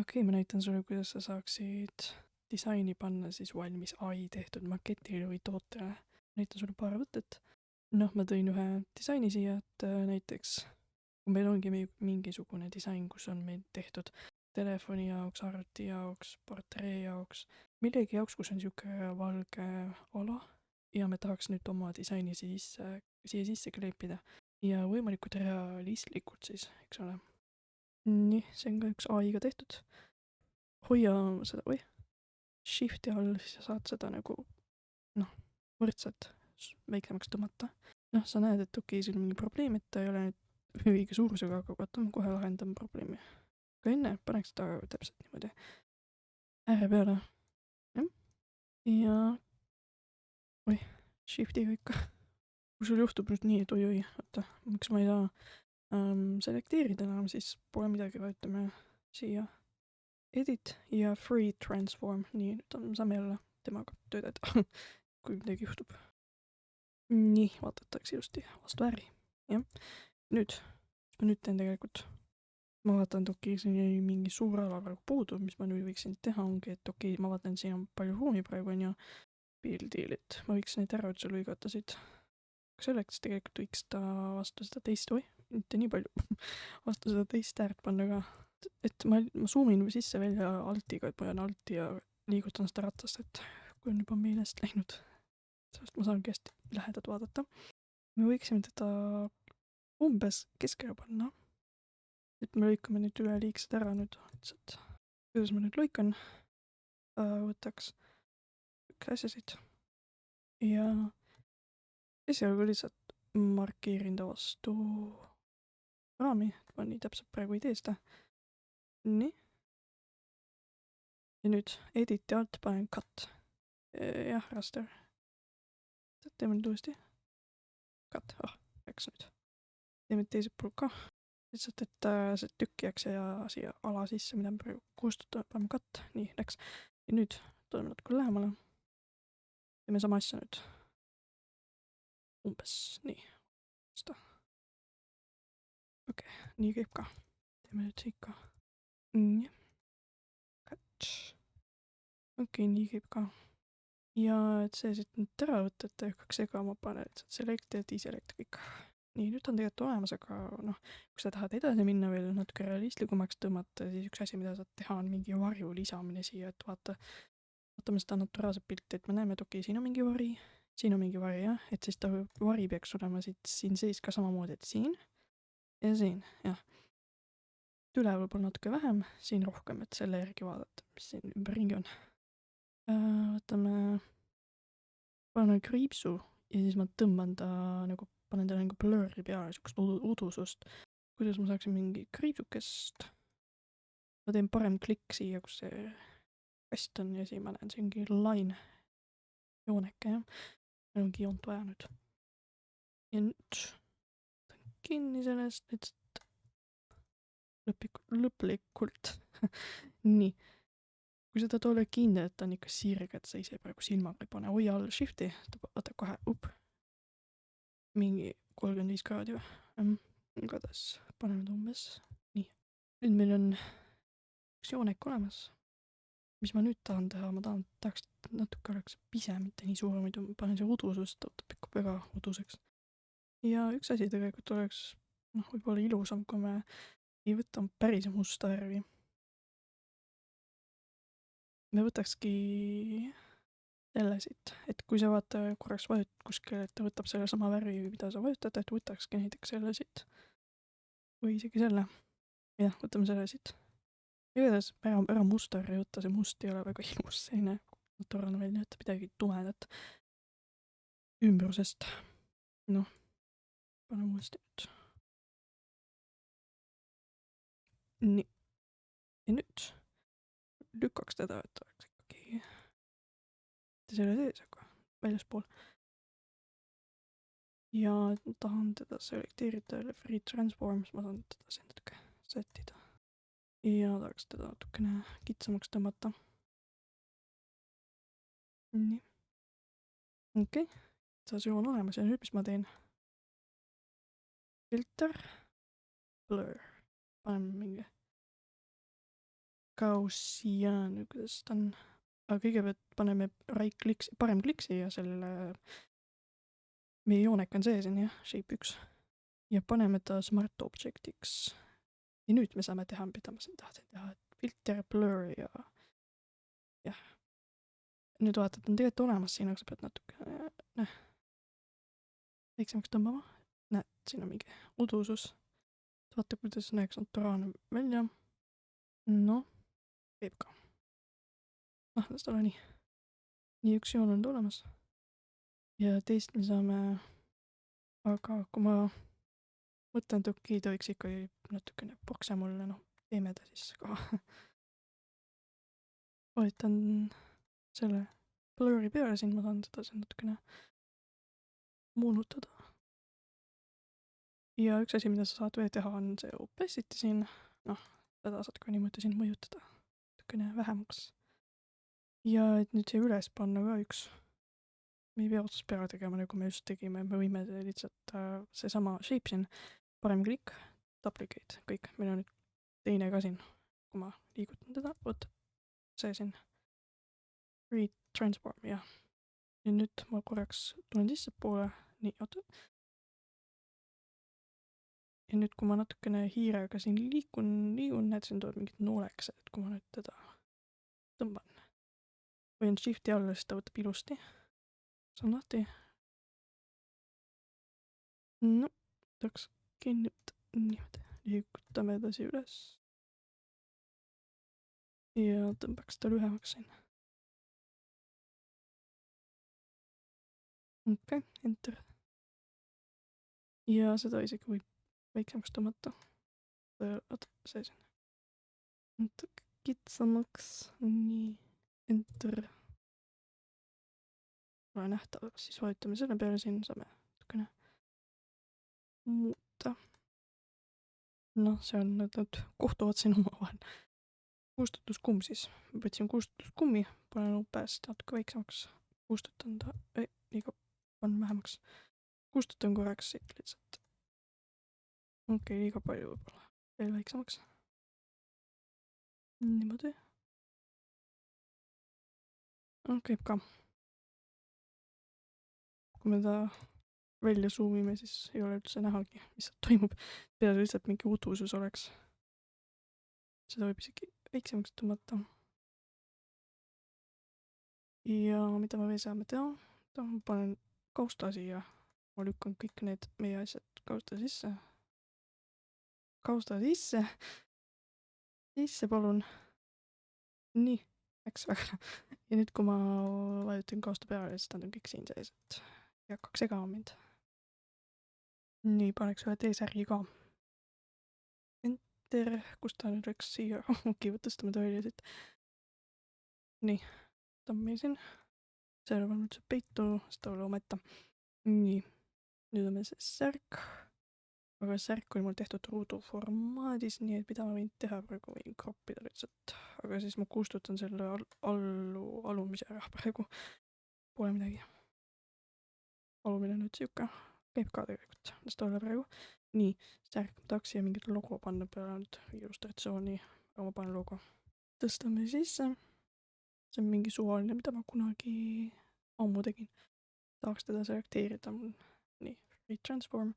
Okei, ma näitan sulle, kuidas sa saaksid disaini panna siis valmis ai tehtud maketile või tootele. Näitan sulle paar võtet. Noh, ma tõin ühe disaini siia, et näiteks kui meil ongi mingisugune disain, kus on meil tehtud telefoni jaoks, arvuti jaoks, portree jaoks, millegi jaoks, kus on niisugune valge ala ja me tahaks nüüd oma disaini siia sisse kleepida ja võimalikult realistlikult siis, eks ole. Nii, see on ka üks ai-ga tehtud. Hoia seda, shift'i all, siis sa saad seda nagu, võrdselt väiksemaks tõmmata. Sa näed, et okei, siin on mingi probleem, et ta ei ole nüüd õige suurusega, aga vaata, ma kohe lahendan probleemi. Aga enne paneks ta täpselt niimoodi ääre peale. Ja shift'iga ikka. Kui sul juhtub nüüd nii, et oi, vaata, miks ma ei saa selekteerida enam, siis pole midagi, vajutame siia edit ja free transform, nii, nüüd saame jälle temaga töötada, kui midagi juhtub. Nii, vaadatakse ilusti vastu ääri, jah. Nüüd teen tegelikult, ma vaatan, et okei, siin jäi mingi suur ala praegu puudu, mis ma nüüd võiksin teha, ongi, et okei, ma vaatan, siin on palju ruumi praegu, on ju, pildilit, ma võiks neid ära üldse lõigata siit. Selleks tegelikult võiks ta vastu seda teist, mitte nii palju, vastu seda teist äärt panna ka, et ma zoomin sisse välja altiga, et ma jään alti ja liigutan seda ratast, et kui on juba meelest läinud, sest ma saangi hästi lähedalt vaadata. Me võiksime teda umbes keskele panna, et me lõikame nüüd üleliigsed ära nüüd, lihtsalt kuidas ma nüüd lõikan, võtaks üks asja siit ja esialgu lihtsalt markeerin ta vastu raami, et ma nii täpselt praegu ei tee seda. Nii. Ja nüüd editi alt panen cut. Jah, raster. Teeme nüüd uuesti. Cut, läks nüüd. Teeme teiselt poolt ka. Lihtsalt, et see tükk jääks siia ala sisse, mida me praegu kustutada, paneme cut. Nii, läks. Ja nüüd tuleme natuke lähemale. Teeme sama asja nüüd. Umbes nii. Seda. Okei, nii käib ka. Teeme nüüd siit ka. Nii. Cut. Okei, nii käib ka. Ja et see siit nüüd ära võtta, et hakkaks segama, pane lihtsalt select ja deselect kõik. Nii, nüüd on tegelikult olemas, aga kui sa tahad edasi minna veel natuke realistlikumaks tõmmata, siis üks asi, mida saad teha, on mingi varju lisamine siia, et vaatame seda naturaalset pilti, et me näeme, et okei, siin on mingi vari, jah, et siis ta vari peaks olema siin sees ka samamoodi, et siin ja siin, jah. Üleval pool natuke vähem, siin rohkem, et selle järgi vaadata, mis siin ümberringi on. Võtame, panen kriipsu ja siis ma tõmban ta nagu, panen ta nagu blurri peale, siukest udusust. Kuidas ma saaksin mingi kriipsukest? Ma teen parem klikk siia, kus see kast on ja siin ma näen, see ongi line. Jooneke, jah. Meil ongi joont vaja nüüd. Ja nüüd kinni sellest, et lõplikult. Nii. Kui sa tahad olla kindel, et ta on ikka sirge, et sa ise praegu silmaga ei pane, hoia all shifti, vaata kohe, mingi 35 kraadi või. Igatahes paneme ta umbes. Nii. Nüüd meil on üks joonek olemas. Mis ma nüüd tahan teha, ma tahaks, et natuke oleks pise, mitte nii suur, muidu ma panen see udusust, tõotab ikka väga uduseks. Ja üks asi tegelikult oleks, võib-olla ilusam, kui me ei võta päris musta värvi. Me võtakski selle siit, et kui sa vaata korraks vajutad kuskil, et ta võtab selle sama värvi, mida sa vajutad, et võtakski näiteks selle siit. Või isegi selle. Jah, võtame selle siit. Igatahes ära musta värvi võtta, see must ei ole väga ilmus, see ei näe naturaalne välja, et midagi tumedat ümbrusest. Pane uuesti nüüd. Nii. Ja nüüd lükkaks teda, et oleks ikkagi selle sees, aga väljaspool. Ja tahan teda selekteerida free transform, siis ma saan teda siin natuke sättida. Ja tahaks teda natukene kitsamaks tõmmata. Nii. Okei. See on olemas ja nüüd mis ma teen? Filter. Blur. Paneme mingi Gaussian, kuidas ta on. Aga kõigepealt paneme parem kliksi ja sellele meie joonek on sees, on jah, shape 1. Ja paneme ta smart objectiks. Ja nüüd me saame teha, mida ma siin tahtsin teha, et filter, blur ja jah. Nüüd vaatad, on tegelikult olemas siin, aga sa pead natuke väiksemaks tõmbama. Näed, siin on mingi udusus. Vaata, kuidas näeks naturaalne välja. No, käib ka. Las ta ole nii. Nii üks joon on olemas. Ja teist me saame, aga kui ma mõtlen, et okei, ta võiks ikka natukene pokse mulle, teeme ta siis ka. Vahetan selle blurri peale siin, ma saan seda siin natukene moonutada. Ja üks asi, mida sa saad veel teha, on see opacity siin. Seda saad ka niimoodi siin mõjutada natukene vähemaks. Ja et nüüd see üles panna ka üks. Me ei pea otsast peale tegema, nagu me just tegime. Me võime lihtsalt seesama shape siin, parem klikk, duplicate, kõik. Meil on nüüd teine ka siin. Kui ma liigutan teda, võtab see siin. Free transform, jah. Ja nüüd ma korraks tulen sisse poole. Nii, oota. Ja nüüd, kui ma natukene hiirega siin liikun, näed, siin tuleb mingid nooleksed, et kui ma nüüd teda tõmban. Võin shifti alla, siis ta võtab ilusti. Saan lahti. No, tahakski nüüd niimoodi. Liigutame edasi üles. Ja tõmbaks ta lühemaks siin. Okei, enter. Ja seda isegi võib väiksemaks tõmmata. Oota, see siin. Natuke kitsamaks. Nii, enter. Ole nähtav, siis vajutame selle peale siin, saame natukene muuta. See on need kohtuvad siin omavahel. Kustutuskumm siis. Võtsin kustutuskummi, panen upest natuke väiksemaks. Kustutan ta, liiga on vähemaks. Kustutan korraks siit lihtsalt. Okei, liiga palju võib-olla. Veel väiksemaks. Niimoodi. Käib ka. Kui me ta välja zoomime, siis ei ole üldse nähagi, mis sealt toimub. Peale lihtsalt mingi udusus oleks. Seda võib isegi väiksemaks tõmmata. Ja mida ma veel saame teha? Ma panen kausta siia. Ma lükkan kõik need meie asjad kausta sisse. Kausta sisse. Sisse palun. Nii, läks väga. Ja nüüd, kui ma vajutan kausta peale, siis nad on kõik siin sees, et ei hakkaks segama mind. Nii, paneks ühe T-särgi ka. Enter, kus ta nüüd läks siia? Okei, tõstame ta välja siit. Nii, tõmbame siin. Selle peal nüüd see peitu, seda ole ometa. Nii, nüüd on meil see särk. Aga särk oli mul tehtud ruudu formaadis, nii et mida ma võin teha praegu, võin kroppida lihtsalt. Aga siis ma kustutan selle alumise ära praegu. Pole midagi. Alumine nüüd siuke. Käib ka tegelikult, las ta ole praegu. Nii, särk, ma tahaks siia mingit logo panna peale nüüd illustratsiooni, aga ma panen logo. Tõstame sisse. See on mingi suvaline, mida ma kunagi ammu tegin. Tahaks teda selekteerida. Nii, free transform.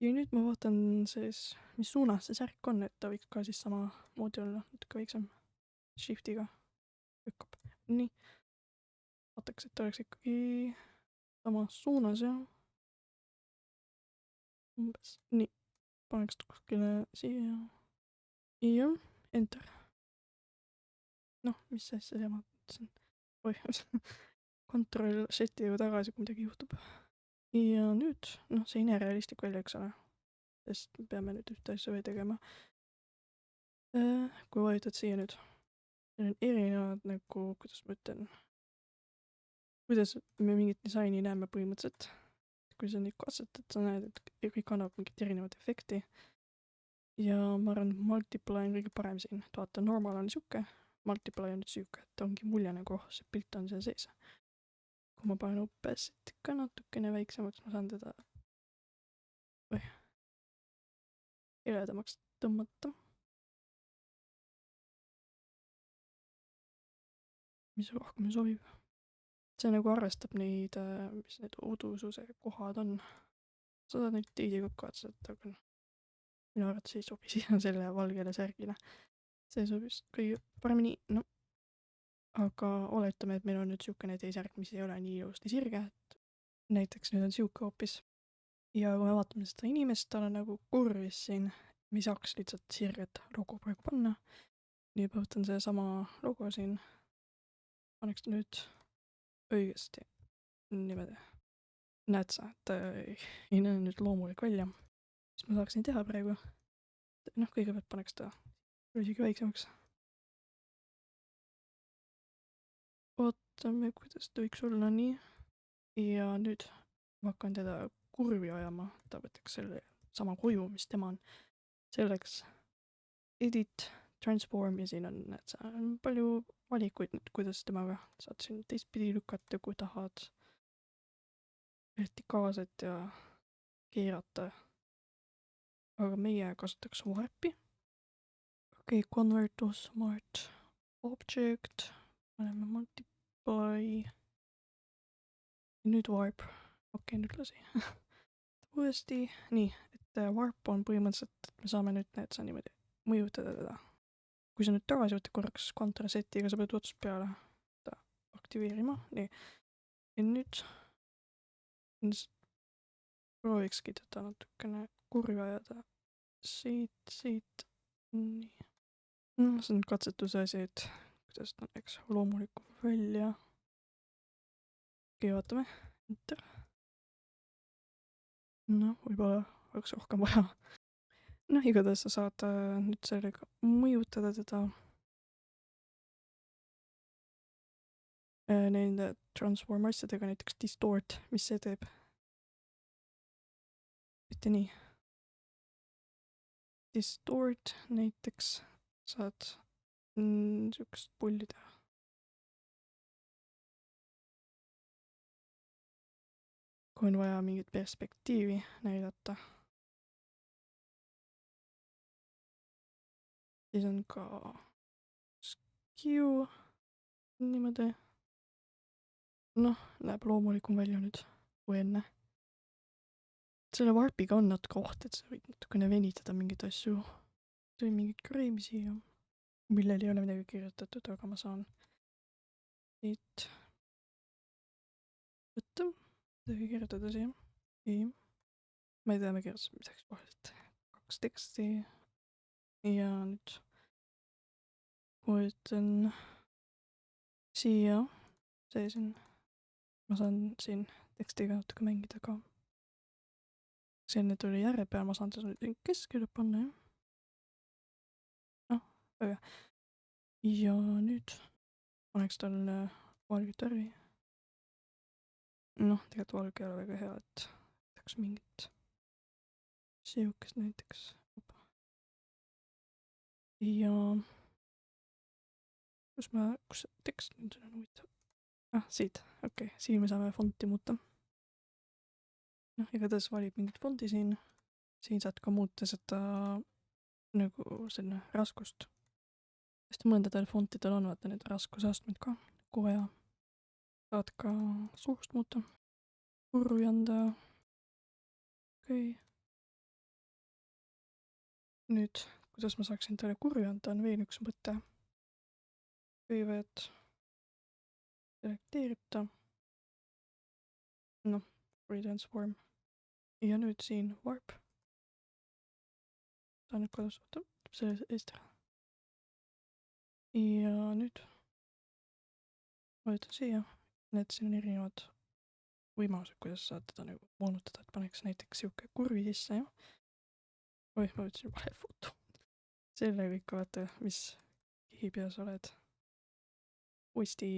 Ja nüüd ma vaatan siis, mis suunas see särk on, et ta võiks ka siis sama moodi olla, natuke väiksem shiftiga lükkab. Nii. Vaataks, et ta oleks ikkagi samas suunas, jah. Umbes. Nii. Paneks kuskile siia. Ja, enter. Mis asja see ma mõtlesin? Oih, kontroll seti ju tagasi, kui midagi juhtub. Ja nüüd, see ei näe realistlik välja, eks ole. Sest me peame nüüd ühte asja või tegema. Kui vajutad siia nüüd. Need on erinevad nagu, kuidas ma ütlen. Kuidas me mingit disaini näeme põhimõtteliselt. Kui sa nüüd katsetad, sa näed, et kõik annab mingit erinevat efekti. Ja ma arvan, multiply on kõige parem siin. Vaata, normal on siuke, multiply on nüüd siuke, et ongi mulje nagu, see pilt on seal sees. Kui ma panen opacity ka natukene väiksemaks, ma saan teda heledamaks tõmmata. mis rohkem sobib. See nagu arvestab neid, mis need udususe kohad on. Sa saad neid teisi kokku vaatasid, aga noh, minu arvates ei sobi siia selle valgele särgile. See sobis kõige paremini, no aga oletame, et meil on nüüd siukene T-särk, mis ei ole nii ilusti sirge, et näiteks nüüd on siuke hoopis. Ja kui me vaatame seda inimest, tal on nagu kurvis siin, me ei saaks lihtsalt sirget logo praegu panna. Nii et ma võtan seesama logo siin, paneks nüüd õigesti niimoodi. Näed sa, et ei näe nüüd loomulik välja. Mis ma saaksin teha praegu? Noh, kõigepealt paneks ta isegi väiksemaks. Vaatame, kuidas ta võiks olla nii. Ja nüüd ma hakkan teda kurvi ajama, ta võtaks selle sama kuju, mis tema on. Selleks edit, transform ja siin on, näed sa, on palju valikuid nüüd, kuidas temaga saad siin teistpidi lükata, kui tahad vertikaalselt ja keerata. Aga meie kasutaks warpi. Okei, convert to smart object. Paneme multiply. Nüüd warp. Okei, nüüd lasi. Uuesti. Nii, et warp on põhimõtteliselt, et me saame nüüd need sa niimoodi mõjutada teda. Kui sa nüüd tagasi võtta korraks Ctrl-Z-iga, sa pead otsast peale ta aktiveerima. Nii. Ja nüüd proovikski teda natukene kurvi ajada. Siit. Nii. No, see on katsetuse asi, et kuidas ta näeks loomulikult välja. Okei, vaatame. Enter. Noh, võib-olla oleks rohkem vaja. Noh, igatahes sa saad nüüd sellega mõjutada teda. Nende transform asjadega, näiteks distort, mis see teeb. Mitte nii. Distort näiteks saad siukest pulli teha. Kui on vaja mingit perspektiivi näidata. Siis on ka skew niimoodi. Noh, näeb loomulikum välja nüüd kui enne. Selle warpiga on natuke oht, et sa võid natukene venitada mingeid asju. Tõin mingit kreemi siia, millel ei ole midagi kirjutatud, aga ma saan siit võtta. Midagi kirjutada siia. Ei. Ma ei tea, me kirjutasime midagi vahelt. 2 teksti. Ja nüüd kui ütlen siia, see siin, ma saan siin tekstiga natuke mängida ka. See enne tuli järje peal, ma saan seda nüüd keskele panna, jah. Ah, väga. Ja nüüd paneks talle valget värvi. Noh, tegelikult valge ei ole väga hea, et võtaks mingit siukest näiteks. Ja kus see tekst nüüd on huvitav? Ah, siit, okei, siin me saame fonti muuta. Noh, igatahes valib mingit fondi siin. Siin saad ka muuta seda nagu selline raskust. Sest mõndadel fontidel on vaata need raskusastmed ka vaja. Saad ka suurust muuta. Kurvi anda. Okei. Nüüd, kuidas ma saaksin talle kurvi anda, on veel üks mõte. Kõigepealt selekteerib ta. Noh, free transform. Ja nüüd siin warp. Ta nüüd kodus võtab selle eest ära. Ja nüüd vajutan siia. Need siin on erinevad võimalused, kuidas saad teda nagu moonutada, et paneks näiteks siuke kurvi sisse, jah. Oih, ma võtsin vale foto. Selle kõik vaata, mis kihi peas oled. Uuesti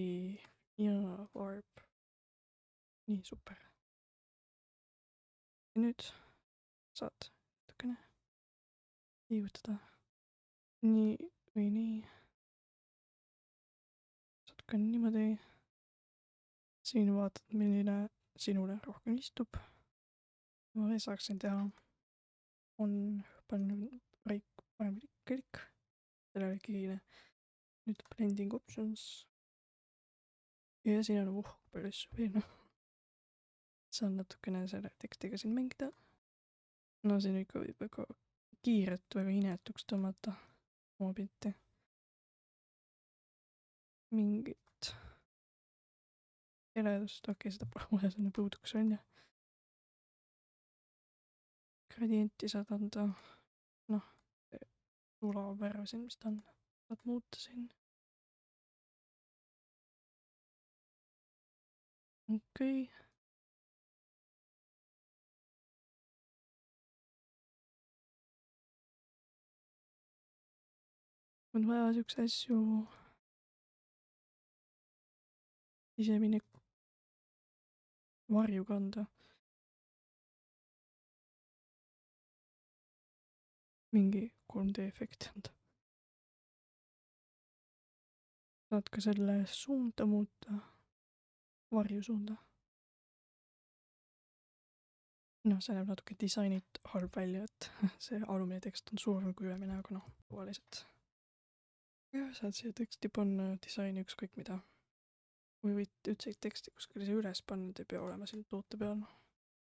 ja warp. Nii, super. Ja nüüd saad natukene liigutada nii või nii. Saad ka niimoodi. Siin vaatad, milline sinule rohkem istub. Ma veel saaksin teha. On pannud parem klikk. Sellele kihile. Nüüd blending options. ja siin on palju asju veel, noh. Saan natukene selle tekstiga siin mängida. No siin ikka võib väga kiiret, väga inetuks tõmmata oma pilti. Mingit heledust, seda pole vaja, see on põudukas välja. Gradienti saad anda, noh, sulavärv siin, mis ta on, saad muuta siin. Okei. On vaja siukse asju sisemini varju kanda. Mingi 3D efekt anda. Saad ka selle suunda muuta, varju suunda. Noh, see näeb natuke disainit halb välja, et see alumine tekst on suurem kui ülemine, aga noh, tavaliselt. Jah, saad siia teksti panna disaini ükskõik mida. Või võid üldse teksti kuskile üles panna, et ei pea olema siin toote peal.